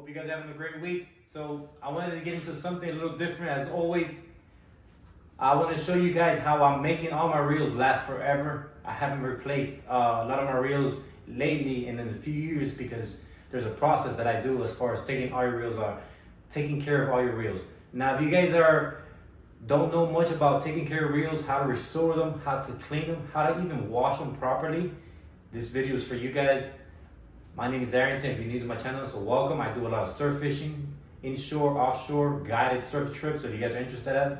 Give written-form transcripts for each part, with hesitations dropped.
you guys are having a great week. So I wanted to get into something a little different. As always, I want to show you guys how I'm making all my reels last forever. I haven't replaced a lot of my reels lately and in a few years because there's a process that I do as far as taking all your reels are, taking care of all your reels. Now, if you guys don't know much about taking care of reels, how to restore them, how to clean them, how to even wash them properly, this video is for you guys. My name is Arrington, if you're new to my channel, so welcome. I do a lot of surf fishing, inshore, offshore, guided surf trips. So if you guys are interested,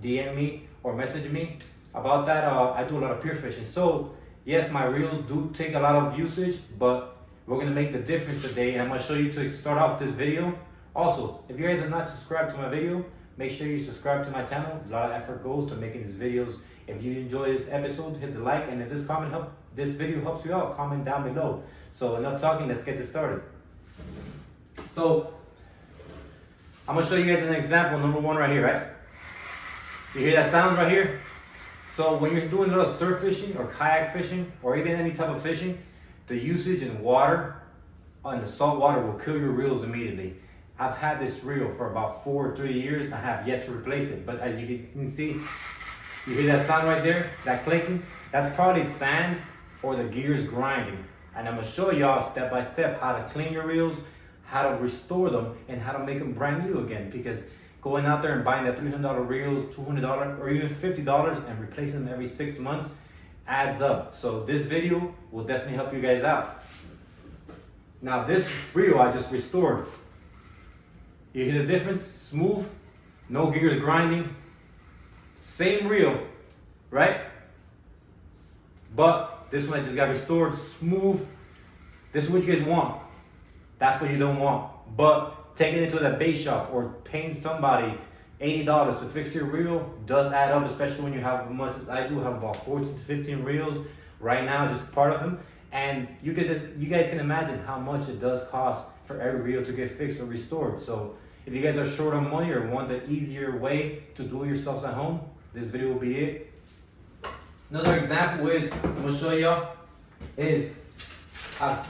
DM me or message me about that. I do a lot of pier fishing. So yes, my reels do take a lot of usage, but we're gonna make the difference today. And I'm gonna show you to start off this video. Also, if you guys are not subscribed to my video, make sure you subscribe to my channel. A lot of effort goes to making these videos. If you enjoy this episode, hit the like, and if this video helps you out, comment down below. So enough talking, let's get this started. So I'm gonna show you guys an example, number one right here, right? You hear that sound right here? So when you're doing a little surf fishing or kayak fishing or even any type of fishing, the usage in water, on the salt water, will kill your reels immediately. I've had this reel for about 4 or 3 years. I have yet to replace it, but as you can see, you hear that sound right there, that clicking? That's probably sand or the gears grinding. And I'm gonna show y'all step by step how to clean your reels, how to restore them, and how to make them brand new again. Because going out there and buying that $300 reels, $200, or even $50 and replacing them every 6 months adds up. So this video will definitely help you guys out. Now this reel I just restored. You hear the difference? Smooth, no gears grinding, same reel, right? But this one I just got restored, smooth. This is what you guys want. That's what you don't want. But taking it to the bait shop or paying somebody $80 to fix your reel does add up, especially when you have as much as I do. Have about 14 to 15 reels right now, just part of them. And you guys can imagine how much it does cost for every reel to get fixed or restored. So if you guys are short on money or want the easier way to do it yourselves at home, this video will be it. Another example is, I'm gonna show y'all, is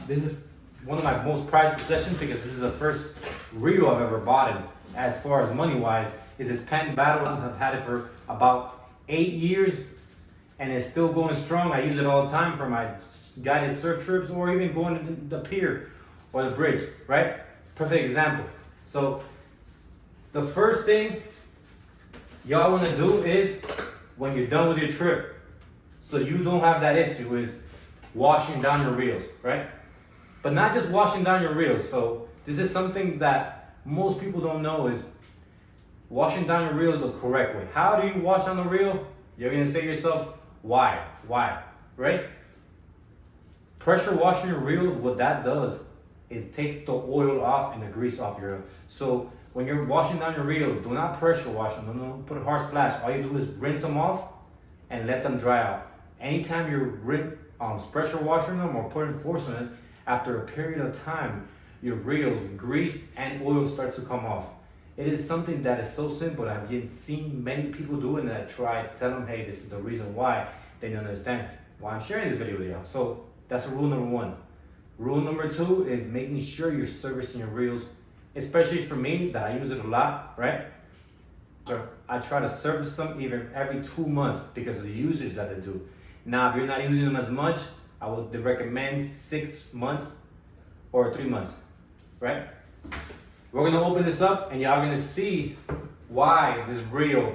this is one of my most prized possessions because this is the first reel I've ever bought in. As far as money wise, is this Penn battle. I've had it for about 8 years and it's still going strong. I use it all the time for my guided surf trips or even going to the pier or the bridge, right? Perfect example. So the first thing y'all want to do is, when you're done with your trip, so you don't have that issue, is washing down your reels, right? But not just washing down your reels. So this is something that most people don't know, is washing down your reels the correct way. How do you wash down the reel? You're gonna say to yourself, why, right? Pressure washing your reels, what that does is takes the oil off and the grease off your reel. So when you're washing down your reels, do not pressure wash them. Don't put a hard splash. All you do is rinse them off and let them dry out. Anytime you're pressure washing them or putting force on it, after a period of time, your reels, grease and oil starts to come off. It is something that is so simple. I've seen many people do it, and I try to tell them, hey, this is the reason why. They don't understand why I'm sharing this video with y'all. So that's rule number one. Rule number two is making sure you're servicing your reels, especially for me, that I use it a lot, right? So I try to service them even every 2 months because of the usage that I do. Now, if you're not using them as much, I would recommend 6 months or 3 months, right? We're gonna open this up and y'all gonna see why this reel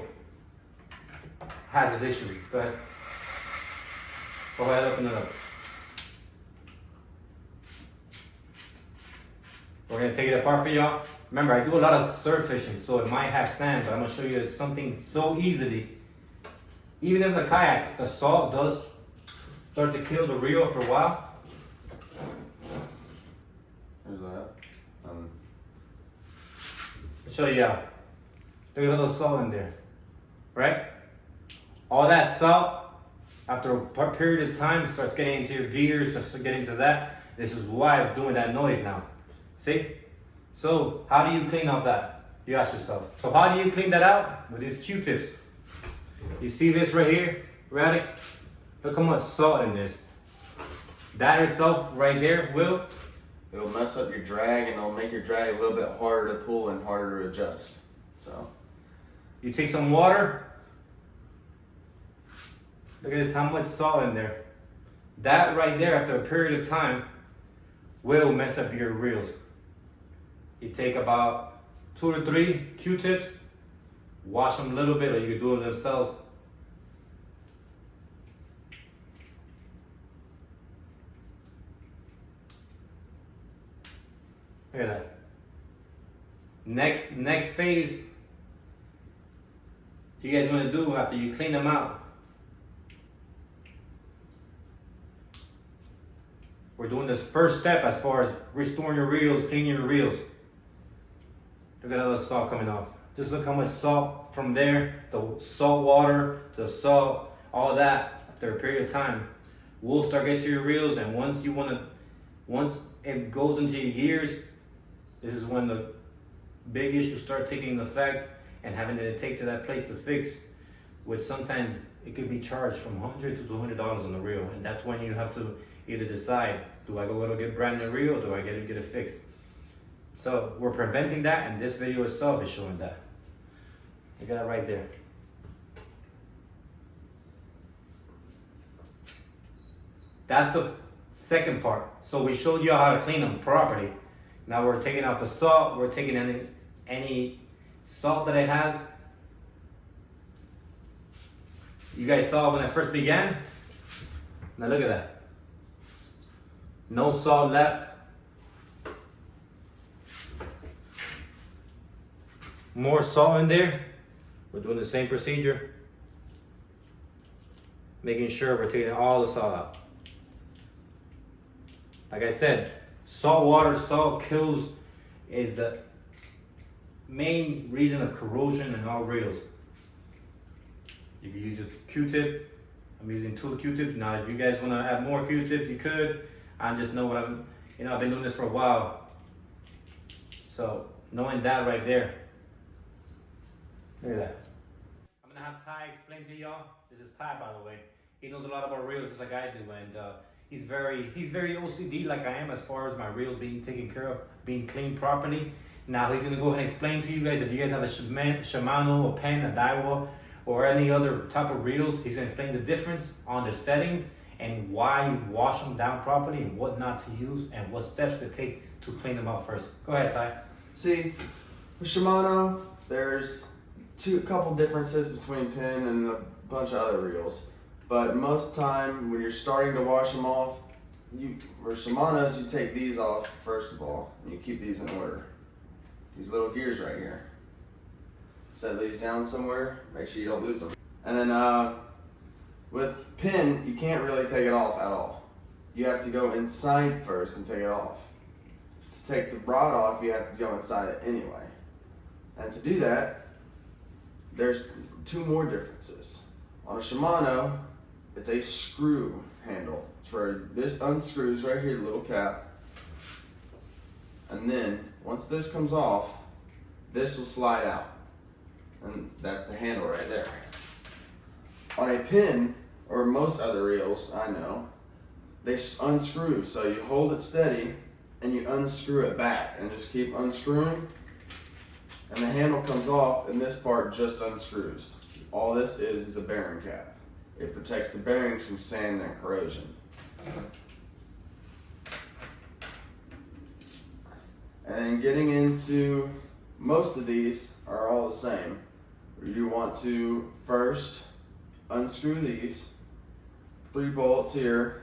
has this issue. Go ahead. Go ahead, open it up. We're gonna take it apart for y'all. Remember, I do a lot of surf fishing, so it might have sand, but I'm gonna show you something so easily. Even in the kayak, the salt does start to kill the reel after a while. There's that. I'll show you out. Look at all the salt in there, right? All that salt, after a period of time, starts getting into your gears, starts getting into that. This is why it's doing that noise now. See? So how do you clean out that? You ask yourself. So how do you clean that out? With these Q-tips. You see this right here, addicts? Look how much salt in this. That itself right there will It'll mess up your drag and it'll make your drag a little bit harder to pull and harder to adjust. So you take some water. Look at this, how much salt in there. That right there, after a period of time, will mess up your reels. You take about 2 to 3 Q-tips, wash them a little bit, or you can do it themselves. Look at that. Next phase, you guys want to do after you clean them out. We're doing this first step as far as restoring your reels, cleaning your reels. Look at all the salt coming off. Just look how much salt from there, the salt water, the salt, all that after a period of time. We'll start getting to your reels, and once it goes into your gears, this is when the big issues start taking effect and having to take to that place to fix, which sometimes it could be charged from $100 to $200 on the reel, and that's when you have to either decide, do I go get brand new reel, or do I get it fixed? So we're preventing that, and this video itself is showing that. Look at that right there. That's the second part. So we showed you how to clean them properly. Now we're taking out the salt. We're taking any salt that it has. You guys saw when I first began. Now look at that. No salt left. More salt in there. We're doing the same procedure. Making sure we're taking all the salt out. Like I said, salt water, salt kills, is the main reason of corrosion in all reels. You can use a Q-tip. I'm using 2 Q-tips. Now, if you guys want to add more Q-tips, you could. I just know I've been doing this for a while. So, knowing that right there. Look at that. I'm going to have Ty explain to y'all. This is Ty, by the way. He knows a lot about reels just like I do. And he's very OCD like I am as far as my reels being taken care of, being cleaned properly. Now, he's going to go ahead and explain to you guys, if you guys have a Shimano, a Penn, a Daiwa, or any other type of reels, he's going to explain the difference on the settings and why you wash them down properly and what not to use and what steps to take to clean them out first. Go ahead, Ty. see, with Shimano, there's a couple differences between Penn and a bunch of other reels. But most of the time, when you're starting to wash them off, for Shimano's, you take these off first of all, and you keep these in order. These little gears right here. Set these down somewhere, make sure you don't lose them. And then with Penn, you can't really take it off at all. You have to go inside first and take it off. To take the rod off, you have to go inside it anyway. And to do that, there's 2 more differences. On a Shimano, it's a screw handle. It's where this unscrews right here, the little cap. And then, once this comes off, this will slide out. And that's the handle right there. On a Penn, or most other reels I know, they unscrew. So you hold it steady, and you unscrew it back, and just keep unscrewing. And the handle comes off, and this part just unscrews. All this is a bearing cap. It protects the bearings from sand and corrosion. And getting into, most of these are all the same. You want to first unscrew these, 3 bolts here,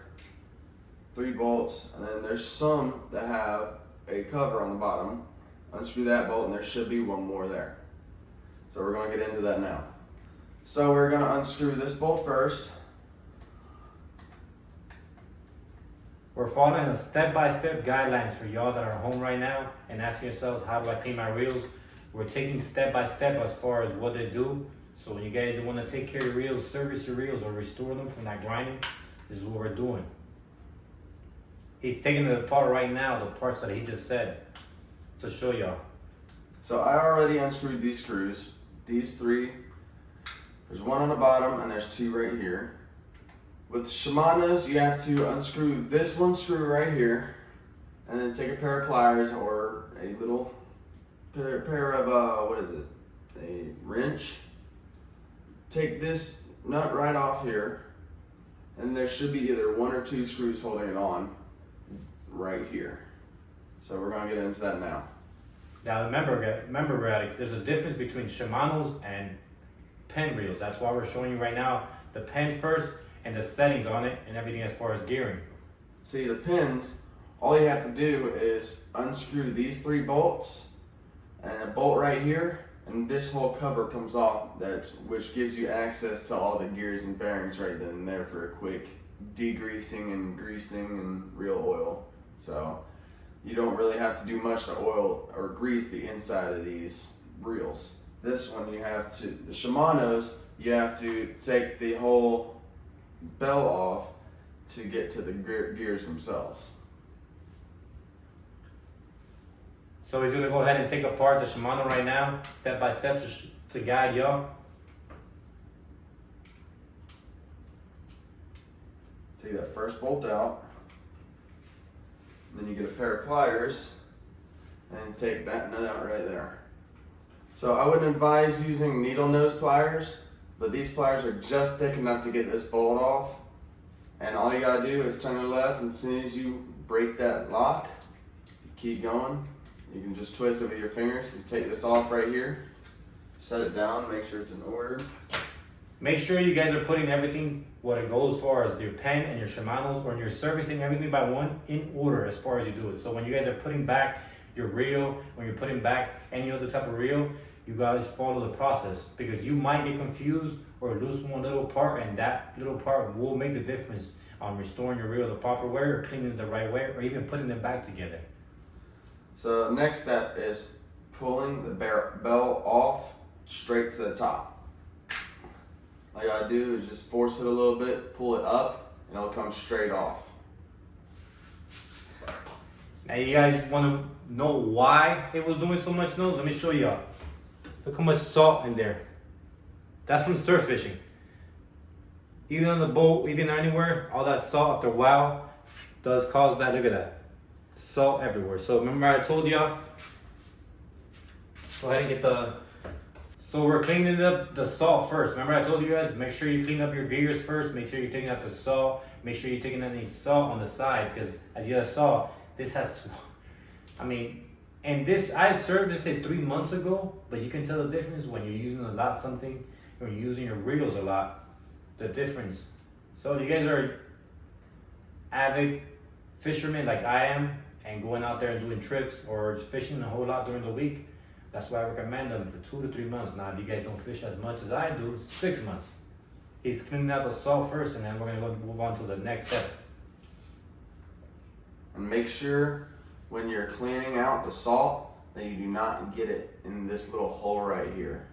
3 bolts, and then there's some that have a cover on the bottom. Unscrew that bolt, and there should be 1 more there. So we're going to get into that now. So we're going to unscrew this bolt first. We're following a step-by-step guidelines for y'all that are home right now and asking yourselves, how do I clean my reels? We're taking step-by-step as far as what they do. So when you guys want to take care of your reels, service your reels, or restore them from that grinding, this is what we're doing. He's taking it apart right now, the parts that he just said, to show y'all. So I already unscrewed these screws, these 3. There's 1 on the bottom and there's 2 right here. With Shimano's, you have to unscrew this 1 screw right here and then take a pair of pliers or a little pair of what is it? A wrench. Take this nut right off here, and there should be either 1 or 2 screws holding it on right here. So we're gonna get into that now. Now remember addicts, there's a difference between Shimano's and Penn reels. That's why we're showing you right now the Penn first and the settings on it and everything as far as gearing. See, the pins, all you have to do is unscrew these 3 bolts and a bolt right here, and this whole cover comes off, which gives you access to all the gears and bearings right then and there for a quick degreasing and greasing and reel oil. So you don't really have to do much to oil or grease the inside of these reels. This one you have to, the Shimano's, you have to take the whole bell off to get to the gears themselves. So he's gonna go ahead and take apart the Shimano right now, step by step to guide y'all. Take that first bolt out, then you get a pair of pliers and take that nut out right there. So I wouldn't advise using needle nose pliers, but these pliers are just thick enough to get this bolt off. And all you gotta do is turn it left, and as soon as you break that lock, you keep going. You can just twist it with your fingers and take this off right here. Set it down, make sure it's in order. Make sure you guys are putting everything what it goes as far as your Penn and your Shimano's, or you're servicing everything by one in order as far as you do it. So when you guys are putting back your reel, when you're putting back any other type of reel, you guys follow the process, because you might get confused or lose one little part, and that little part will make the difference on restoring your reel the proper way, or cleaning it the right way, or even putting them back together. So next step is pulling the bell off straight to the top. All you gotta do is just force it a little bit, pull it up, and it'll come straight off. Now you guys want to know why it was doing so much noise? Let me show y'all. Look how much salt in there. That's from surf fishing. Even on the boat, even anywhere, all that salt after a while does cause that. Look at that. Salt everywhere. So remember I told y'all, go ahead and get the, so we're cleaning up the salt first. Remember I told you guys, make sure you clean up your gears first, make sure you're taking out the salt, make sure you're taking out any salt on the sides, because as you guys saw, this has, and this, I serviced it 3 months ago, but you can tell the difference when you're using a lot something, when you're using your reels a lot, the difference. So if you guys are avid fishermen like I am, and going out there and doing trips or just fishing a whole lot during the week, that's why I recommend them for 2 to 3 months. Now, if you guys don't fish as much as I do, 6 months. He's cleaning out the salt first, and then we're gonna move on to the next step. And make sure when you're cleaning out the salt that you do not get it in this little hole right here,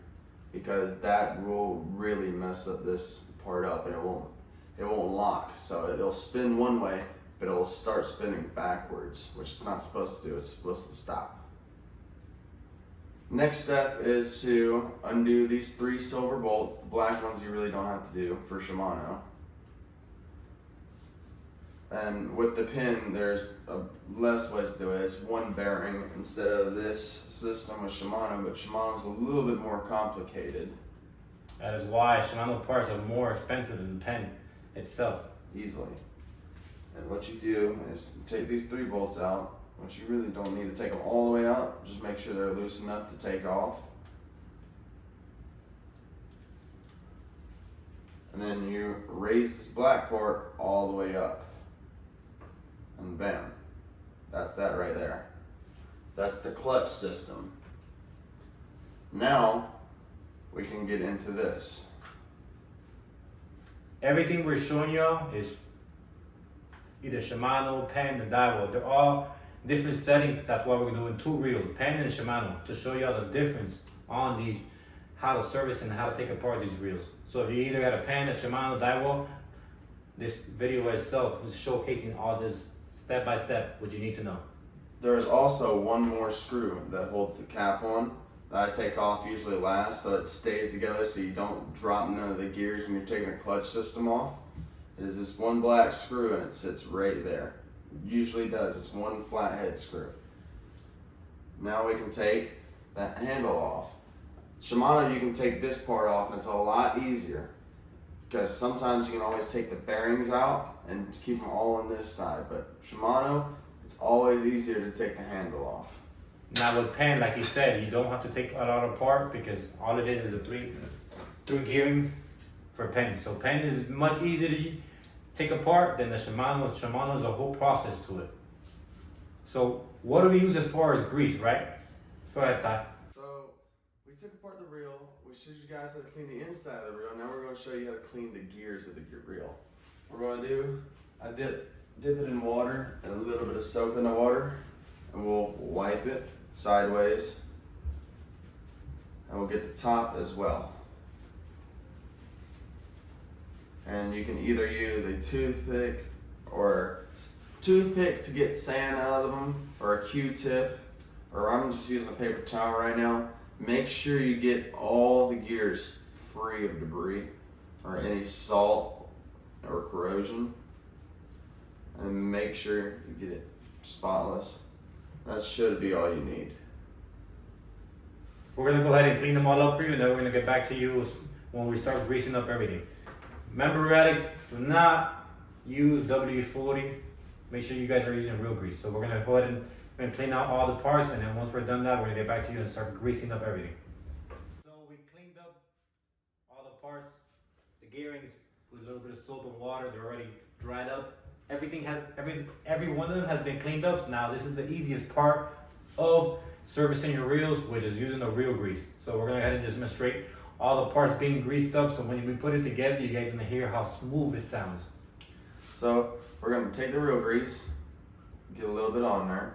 because that will really mess up this part up, and it won't lock. So it'll spin one way, but it'll start spinning backwards, which it's not supposed to do. It's supposed to stop. Next step is to undo these 3 silver bolts. The black ones you really don't have to do for Shimano. And with the pin, there's less ways to do it. It's one bearing instead of this system with Shimano, but Shimano's a little bit more complicated. That is why Shimano parts are more expensive than the Penn itself. Easily. And what you do is take these 3 bolts out, which you really don't need to take them all the way out. Just make sure they're loose enough to take off. And then you raise this black part all the way up. And bam, that's that right there. That's the clutch system. Now, we can get into this. Everything we're showing y'all is either Shimano, Penn, and Daiwa. They're all different settings. That's why we're doing 2 reels, Penn and Shimano, to show y'all the difference on these, how to service and how to take apart these reels. So if you either got a Penn, a Shimano, Daiwa, this video itself is showcasing all this step by step, what you need to know. There's also one more screw that holds the cap on that I take off usually last, so it stays together so you don't drop none of the gears when you're taking a clutch system off. It is this one black screw, and it sits right there. usually does. It's one flathead screw. Now we can take that handle off. Shimano, you can take this part off and it's a lot easier because sometimes you can always take the bearings out and keep them all on this side, but Shimano, it's always easier to take the handle off. Now with Penn, like you said, you don't have to take a lot apart because all it is the three gearings for Penn. So Penn is much easier to take apart than the Shimano. Shimano is a whole process to it. So what do we use as far as grease, right? Go ahead, Ty. So we took apart the reel. We showed you guys how to clean the inside of the reel. Now we're going to show you how to clean the gears of the reel. What we're going to do, I dip it in water and a little bit of soap in the water, and we'll wipe it sideways, and we'll get the top as well. And you can either use a toothpick to get sand out of them, or a Q-tip, or I'm just using a paper towel right now. Make sure you get all the gears free of debris or any salt or corrosion, and make sure you get it spotless. That should be all you need. We're gonna go ahead and clean them all up for you, and then we're gonna get back to you when we start greasing up everything. Remember, addicts, do not use WD-40. Make sure you guys are using real grease. So we're gonna go ahead and clean out all the parts, and then once we're done that, we're gonna get back to you and start greasing up everything. So we cleaned up all the parts, the gearings with a little bit of soap and water. They're already dried up. Everything has every one of them has been cleaned up. So now this is the easiest part of servicing your reels, which is using the reel grease. So we're gonna go ahead and just demonstrate all the parts being greased up. So when we put it together, you guys are gonna hear how smooth it sounds. So we're gonna take the reel grease, get a little bit on there.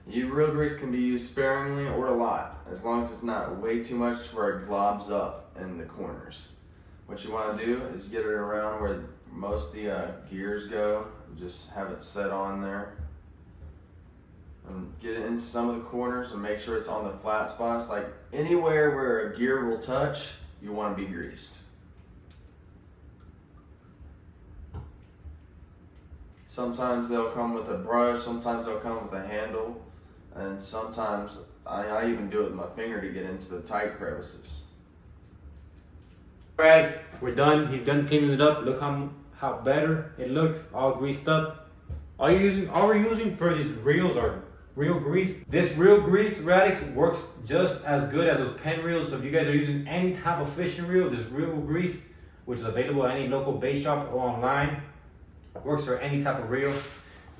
Reel grease can be used sparingly or a lot, as long as it's not way too much where it globs up in the corners. What you want to do is get it around where most of the gears go. Just have it set on there. And get it in some of the corners and make sure it's on the flat spots. Like anywhere where a gear will touch, you want to be greased. Sometimes they'll come with a brush, sometimes they'll come with a handle, and sometimes I even do it with my finger to get into the tight crevices. Alright, we're done. He's done cleaning it up. Look how better it looks, all greased up. All we're using for these reels are real grease. This real grease, Radix, works just as good as those Penn reels. So if you guys are using any type of fishing reel, this real grease, which is available at any local bait shop or online, works for any type of reel.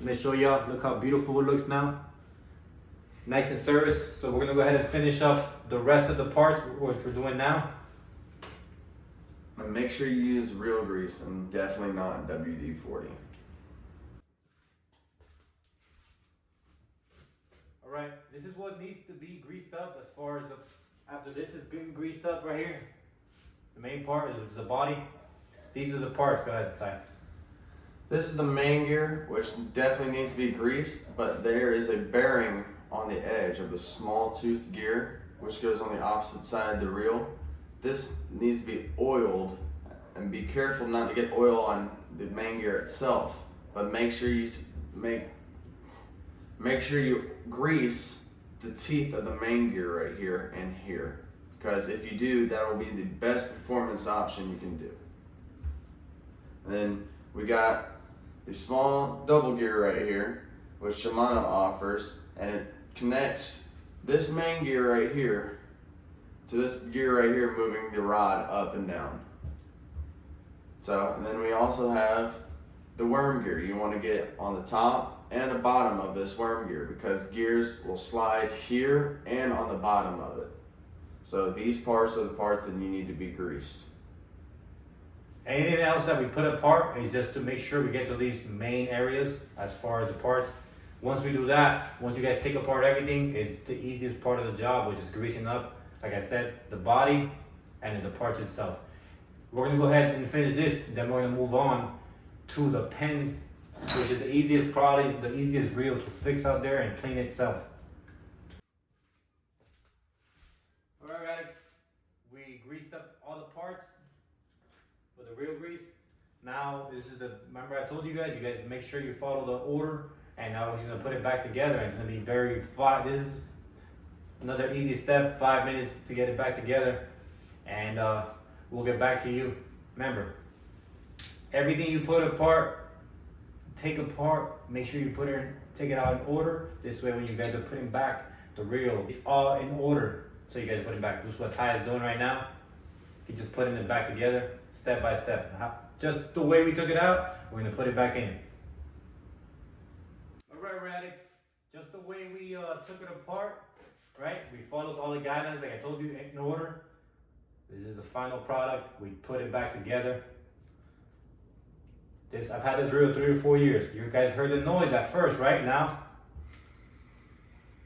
Let me show y'all. Look how beautiful it looks now. Nice and serviced. So we're gonna go ahead and finish up the rest of the parts, which we're doing now. And make sure you use real grease and definitely not WD-40. All right, this is what needs to be greased up as far as after this is getting greased up right here. The main part is the body. These are the parts. Go ahead, Ty. This is the main gear, which definitely needs to be greased, but there is a bearing on the edge of the small toothed gear, which goes on the opposite side of the reel. This needs to be oiled, and be careful not to get oil on the main gear itself, but make sure you grease the teeth of the main gear right here and here, because if you do, that will be the best performance option you can do. And then we got the small double gear right here, which Shimano offers, and it connects this main gear right here to this gear right here, moving the rod up and down. So, and then we also have the worm gear. You want to get on the top and the bottom of this worm gear, because gears will slide here and on the bottom of it. So these parts are the parts that you need to be greased. Anything else that we put apart is just to make sure we get to these main areas as far as the parts. Once we do that, once you guys take apart everything, it's the easiest part of the job, which is greasing up, like I said, the body and then the parts itself. We're gonna go ahead and finish this, then we're gonna move on to the Penn, which is the easiest, probably the easiest reel to fix out there and clean itself. All right, guys, we greased up all the parts with the real grease. Now, this is remember I told you guys make sure you follow the order And now he's gonna put it back together, and it's gonna be this is another easy step, 5 minutes to get it back together, and we'll get back to you. Remember, everything you put apart, take apart, make sure you take it out in order. This way when you guys are putting back the reel, it's all in order. So you guys put it back. This is what Ty is doing right now. He's just putting it back together, step by step. Just the way we took it out, we're gonna put it back in. All right, addicts, just the way we took it apart, right? We followed all the guidelines like I told you in order. This is the final product. We put it back together. I've had this reel 3 or 4 years. You guys heard the noise at first, right? Now,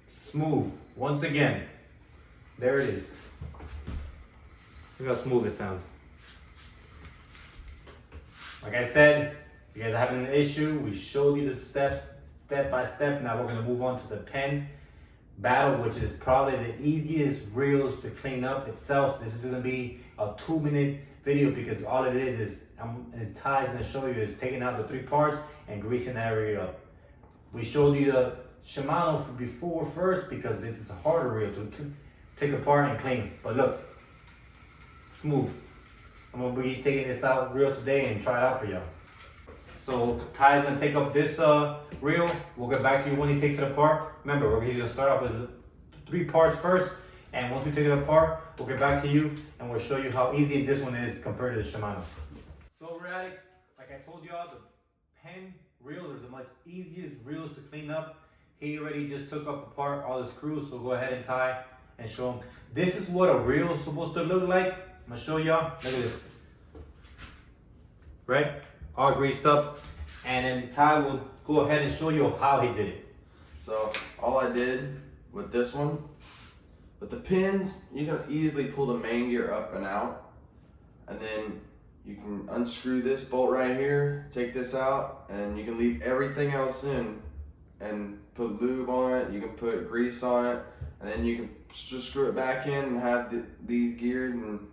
smooth. Once again, there it is. Look how smooth it sounds. Like I said, if you guys are having an issue, we showed you the step by step. Now we're gonna move on to the Penn Battle, which is probably the easiest reels to clean up itself. This is gonna be a 2-minute video because all it is Ty's gonna show you is taking out the 3 parts and greasing that area up. We showed you the Shimano before first because this is a harder reel to take apart and clean. But look, smooth. I'm gonna be taking this out reel today and try it out for y'all. So Ty's gonna take up this reel. We'll get back to you when he takes it apart. Remember, we're gonna start off with the 3 parts first, and once we take it apart, we'll get back to you and we'll show you how easy this one is compared to the Shimano. So addicts, like I told y'all, the Penn reels are the much easiest reels to clean up. He already just took apart all the screws, so go ahead and Ty and show him. This is what a reel is supposed to look like. I'm gonna show y'all. Look at this. Right? All greased up. And then Ty will go ahead and show you how he did it. So all I did with this one, with the pins, you can easily pull the main gear up and out. And then you can unscrew this bolt right here, take this out, and you can leave everything else in and put lube on it. You can put grease on it, and then you can just screw it back in and have these geared and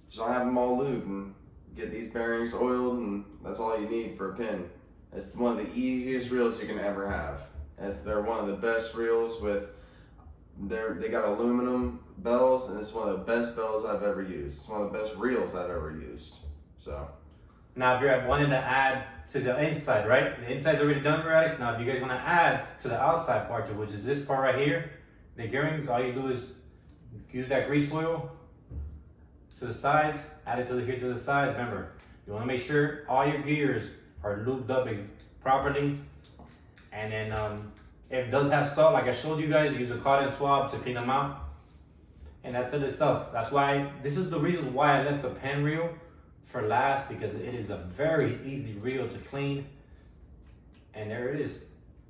just have them all lubed and get these bearings oiled, and that's all you need for a pin. It's one of the easiest reels you can ever have. They're one of the best reels they got aluminum bells, and it's one of the best bells I've ever used. It's one of the best reels I've ever used. So now if you're wanting to add to the inside, right? The inside's already done, right? Now if you guys want to add to the outside part, which is this part right here, the gearing, all you do is use that grease oil to the sides, add it here to the sides. Remember, you want to make sure all your gears are lubed up properly. And then if it does have salt, like I showed you guys, use a cotton swab to clean them out. And that's it itself. That's why, this is the reason why I left the Penn reel for last, because it is a very easy reel to clean. And there it is.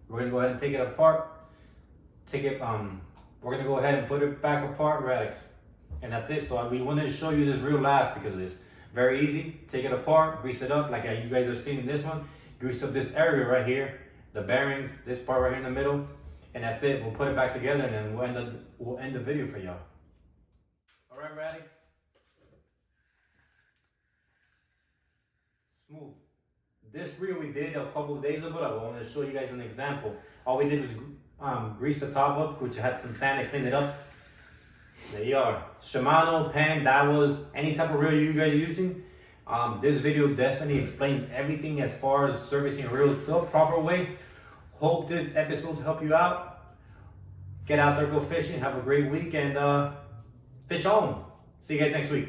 We're gonna go ahead and take it apart. We're gonna go ahead and put it back apart, Radix. And that's it. So we wanted to show you this reel last because it's very easy. Take it apart, grease it up like you guys are seeing in this one. Grease up this area right here, the bearings, this part right here in the middle, and that's it. We'll put it back together and then we'll end the video for y'all. All right, Radix. Smooth. This reel we did a couple of days ago. I wanted to show you guys an example. All we did was grease the top up, which had some sand and clean it up. There you are. Shimano, Penn, that was any type of reel you guys are using. This video definitely explains everything as far as servicing a reel the proper way. Hope this episode helped you out. Get out there, go fishing, have a great week, and fish on. See you guys next week.